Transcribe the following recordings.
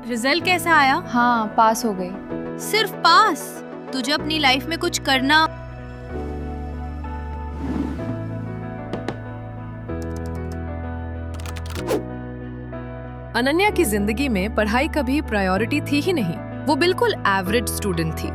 Result कैसा आया? हाँ, पास हो गई। सिर्फ पास? तुझे अपनी लाइफ में कुछ करना। अनन्या की जिंदगी में पढ़ाई कभी प्रायोरिटी थी ही नहीं। वो बिल्कुल एवरेज स्टूडेंट थी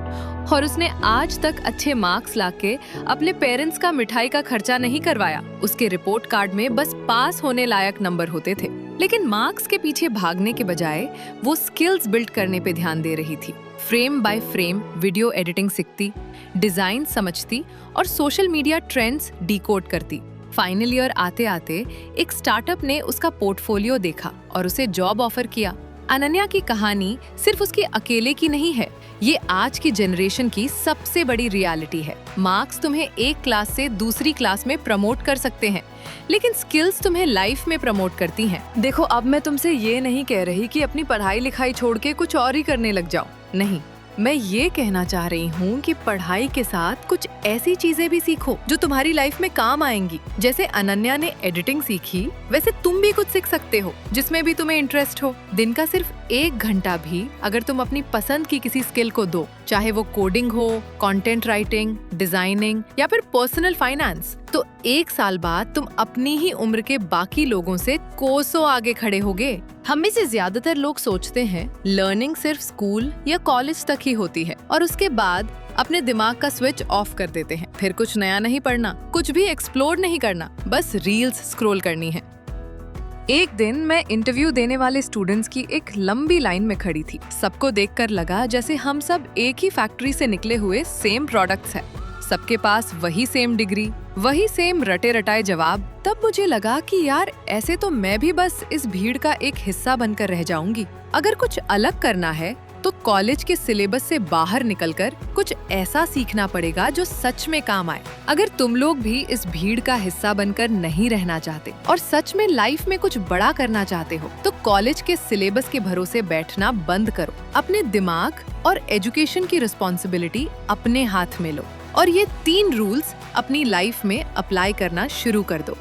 और उसने आज तक अच्छे मार्क्स लाके अपने पेरेंट्स का मिठाई का खर्चा नहीं करवाया। उसके रिपोर्ट कार्ड में बस पास होने लायक नंबर होते थे, लेकिन मार्क्स के पीछे भागने के बजाय वो स्किल्स बिल्ड करने पे ध्यान दे रही थी। Frame by frame video editing सीखती, डिजाइन समझती और सोशल मीडिया ट्रेंड्स डिकोड करती। फाइनल ईयर आते आते एक स्टार्टअप ने उसका पोर्टफोलियो देखा और उसे जॉब ऑफर किया। अनन्या की कहानी सिर्फ उसकी अकेले की नहीं है, ये आज की जनरेशन की सबसे बड़ी रियलिटी है। मार्क्स तुम्हें एक क्लास से दूसरी क्लास में प्रमोट कर सकते हैं, लेकिन स्किल्स तुम्हें लाइफ में प्रमोट करती हैं। देखो, अब मैं तुमसे ये नहीं कह रही कि अपनी पढ़ाई लिखाई छोड़ के कुछ और ही करने लग जाओ। नहीं, मैं ये कहना चाह रही हूँ कि पढ़ाई के साथ कुछ ऐसी चीजें भी सीखो जो तुम्हारी लाइफ में काम आएंगी। जैसे अनन्या ने एडिटिंग सीखी, वैसे तुम भी कुछ सीख सकते हो जिसमें भी तुम्हें इंटरेस्ट हो। दिन का सिर्फ 1 घंटा भी अगर तुम अपनी पसंद की किसी स्किल को दो, चाहे वो कोडिंग हो, कंटेंट राइटिंग, डिजाइनिंग या फिर पर्सनल फाइनेंस, तो 1 साल बाद तुम अपनी ही उम्र के बाकी लोगों से कोसों आगे खड़े होगे। हम में से ज्यादातर लोग सोचते हैं लर्निंग सिर्फ स्कूल या कॉलेज तक ही होती है और उसके बाद अपने दिमाग का स्विच ऑफ कर देते हैं। फिर कुछ नया नहीं पढ़ना, कुछ भी एक्सप्लोर नहीं करना, बस रील्स स्क्रॉल करनी है। एक दिन मैं इंटरव्यू देने वाले स्टूडेंट्स की एक लंबी लाइन में खड़ी थी। सबको देखकर लगा जैसे हम सब एक ही फैक्ट्री से निकले हुए सेम प्रोडक्ट्स हैं। सबके पास वही सेम डिग्री, वही सेम रटे रटाए जवाब। तब मुझे लगा कि यार, ऐसे तो मैं भी बस इस भीड़ का एक हिस्सा बनकर रह जाऊंगी। अगर कुछ अलग करना है तो कॉलेज के सिलेबस से बाहर निकलकर कुछ ऐसा सीखना पड़ेगा जो सच में काम आए। अगर तुम लोग भी इस भीड़ का हिस्सा बनकर नहीं रहना चाहते और सच में लाइफ में कुछ बड़ा करना चाहते हो, तो कॉलेज के सिलेबस के भरोसे बैठना बंद करो। अपने दिमाग और एजुकेशन की रिस्पॉन्सिबिलिटी अपने हाथ में लो और ये 3 रूल्स अपनी लाइफ में अप्लाई करना शुरू कर दो।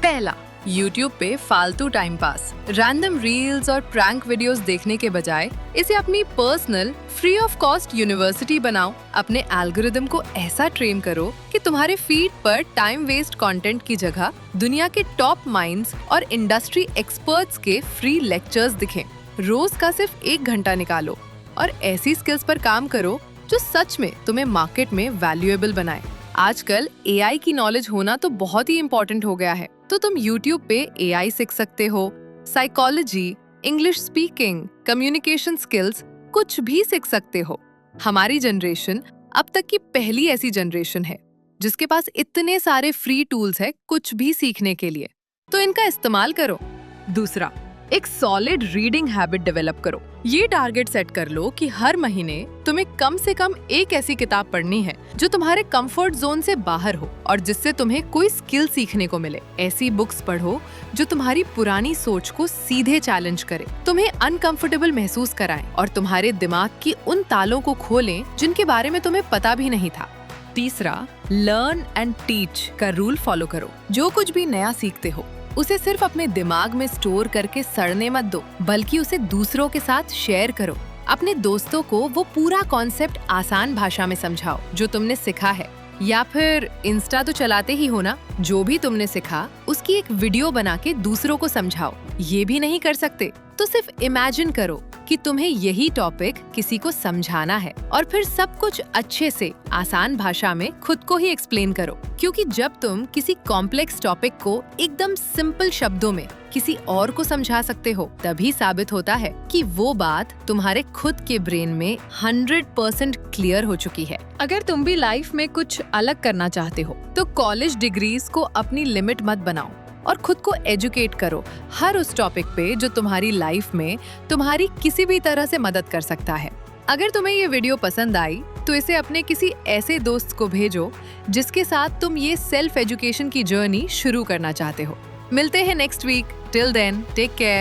पहला, YouTube पे फालतू टाइम पास, रैंडम रील्स और प्रैंक वीडियोस देखने के बजाय इसे अपनी personal free of cost university बनाओ। अपने एल्गोरिदम को ऐसा ट्रेन करो कि तुम्हारे फीड पर टाइम वेस्ट कंटेंट की जगह दुनिया के टॉप माइंड्स और इंडस्ट्री एक्सपर्ट्स के फ्री लेक्चर्स दिखें। रोज का सिर्फ 1 घंटा निकालो और ऐसी स्किल्स पर काम करो जो सच में तुम्हें मार्केट में वैल्यूएबल बनाए। आजकल AI की नॉलेज होना तो बहुत ही इम्पोर्टेंट हो गया है, तो तुम YouTube पे AI सीख सकते हो, psychology, English speaking, communication skills, कुछ भी सीख सकते हो। हमारी जनरेशन अब तक की पहली ऐसी जनरेशन है जिसके पास इतने सारे फ्री टूल्स है कुछ भी सीखने के लिए, तो इनका इस्तेमाल करो। दूसरा, एक सॉलिड रीडिंग हैबिट डेवलप करो। ये टारगेट सेट कर लो कि हर महीने तुम्हें कम से कम एक ऐसी किताब पढ़नी है जो तुम्हारे कंफर्ट जोन से बाहर हो और जिससे तुम्हें कोई स्किल सीखने को मिले। ऐसी बुक्स पढ़ो जो तुम्हारी पुरानी सोच को सीधे चैलेंज करे, तुम्हें अनकंफर्टेबल महसूस कराए और तुम्हारे दिमाग की उन तालों को खोलें जिनके बारे में तुम्हें पता भी नहीं था। तीसरा, लर्न एंड टीच का रूल फॉलो करो। जो कुछ भी नया सीखते हो उसे सिर्फ अपने दिमाग में स्टोर करके सड़ने मत दो, बल्कि उसे दूसरों के साथ शेयर करो। अपने दोस्तों को वो पूरा कॉन्सेप्ट आसान भाषा में समझाओ जो तुमने सीखा है, या फिर इंस्टा तो चलाते ही हो ना, जो भी तुमने सीखा उसकी एक वीडियो बना के दूसरों को समझाओ। ये भी नहीं कर सकते तो सिर्फ इमेजिन करो कि तुम्हें यही टॉपिक किसी को समझाना है और फिर सब कुछ अच्छे से आसान भाषा में खुद को ही एक्सप्लेन करो। क्योंकि जब तुम किसी कॉम्प्लेक्स टॉपिक को एकदम सिंपल शब्दों में किसी और को समझा सकते हो, तभी साबित होता है कि वो बात तुम्हारे खुद के ब्रेन में 100% क्लियर हो चुकी है। अगर तुम भी लाइफ में कुछ अलग करना चाहते हो तो कॉलेज डिग्रीज को अपनी लिमिट मत बनाओ और खुद को एजुकेट करो हर उस टॉपिक पे जो तुम्हारी लाइफ में तुम्हारी किसी भी तरह से मदद कर सकता है। अगर तुम्हें ये वीडियो पसंद आई तो इसे अपने किसी ऐसे दोस्त को भेजो जिसके साथ तुम ये सेल्फ एजुकेशन की जर्नी शुरू करना चाहते हो। मिलते हैं next week. Till then, take care.